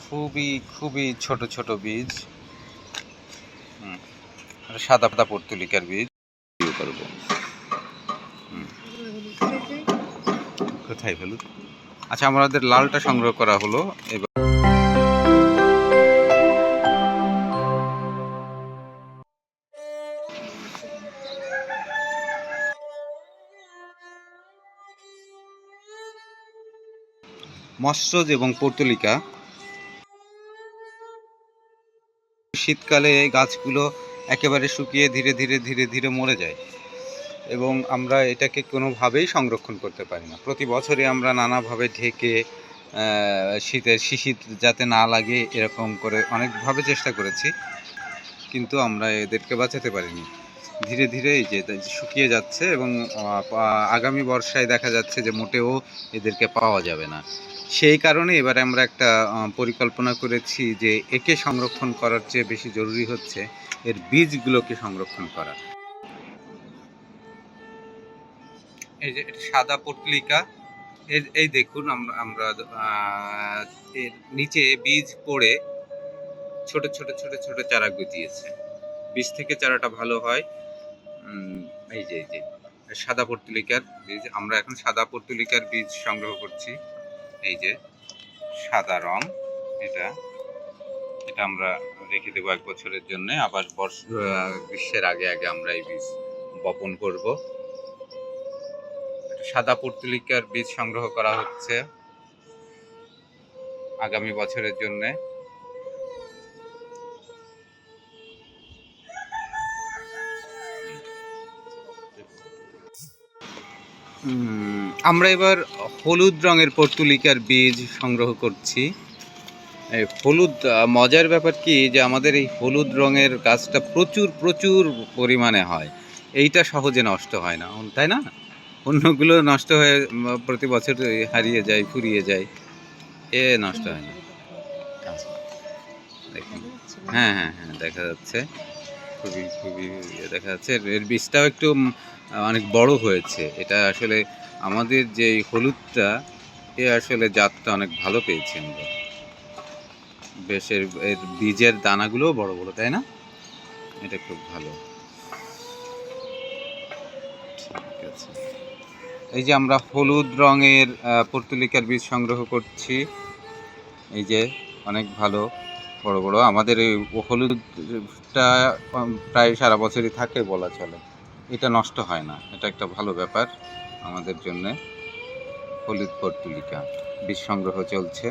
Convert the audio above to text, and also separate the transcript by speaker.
Speaker 1: খুবই খুবই ছোট ছোট বীজ। সাদা পাতা পর্তুলিকার বীজ করবো। কোথায় হলুদ? আচ্ছা, আমাদের লালটা সংগ্রহ করা হলো। এবার মসরজ এবং পর্তুলিকা, শীতকালে এই গাছগুলো একেবারে শুকিয়ে ধীরে ধীরে ধীরে ধীরে মরে যায় এবং আমরা এটাকে কোনোভাবেই সংরক্ষণ করতে পারি না। প্রতি বছরই আমরা নানাভাবে ঢেকে শীতের শিশির যাতে না লাগে এরকম করে অনেকভাবে চেষ্টা করেছি, কিন্তু আমরা এদেরকে বাঁচাতে পারিনি। ধীরে ধীরে এই যে শুকিয়ে যাচ্ছে এবং আগামী বর্ষায় দেখা যাচ্ছে যে মোটেও এদেরকে পাওয়া যাবে না। সেই কারণে এবারে আমরা একটা পরিকল্পনা করেছি যে একে সংরক্ষণ করার চেয়ে বেশি জরুরি হচ্ছে এর বীজগুলোকে সংরক্ষণ করা। এই যে এটা সাদা পর্তুলিকা, এই দেখুন আমরা এর নিচে বীজ পড়ে ছোট ছোট ছোট ছোট চারা গজিয়েছে। বীজ থেকে চারাটা ভালো হয়। এই যে সাদা পর্তুলিকার বীজ, আমরা এখন সাদা পর্তুলিকার বীজ সংগ্রহ করছি। এই যে সাদা রং, এটা আমরা রেখে দেবো 1 বছরের জন্য। আবার গ্রীষ্মের আগে আগে আমরা এই বীজ বপন করব। সাদা পর্তুলিকার বীজ সংগ্রহ করা হচ্ছে আগামী বছরের জন্য। আমরা এবার হলুদ রঙের পর্তুলিকার বীজ সংগ্রহ করছি। এই হলুদ, মজার ব্যাপার কি যে আমাদের এই হলুদ রঙের গাছটা প্রচুর প্রচুর পরিমাণে হয়, এইটা সহজে নষ্ট হয় না, তাই না? অন্যগুলো নষ্ট হয়ে প্রতি বছর হারিয়ে যায়, ফুরিয়ে যায়, এ নষ্ট হয় না। দেখুন, হ্যাঁ হ্যাঁ হ্যাঁ, দেখা যাচ্ছে, খুবই খুবই দেখা যাচ্ছে। এর বীজটাও একটু অনেক বড় হয়েছে। এটা আসলে আমাদের যে হলুদটা, এ আসলে জাতটা অনেক ভালো পেয়েছি আমরা। বেশ, এর বীজের দানাগুলোও বড় বড়, তাই না? এটা খুব ভালো। ঠিক আছে, এই যে আমরা হলুদ রঙের পর্তুলিকার বীজ সংগ্রহ করছি। এই যে অনেক ভালো বড় বড়। আমাদের এই হলুদটা প্রায় সারা বছরই থাকে বলা চলে, এটা নষ্ট হয় না। এটা একটা ভালো ব্যাপার আমাদের জন্যে। হলুদ পর্তুলিকা বীজ সংগ্রহ চলছে।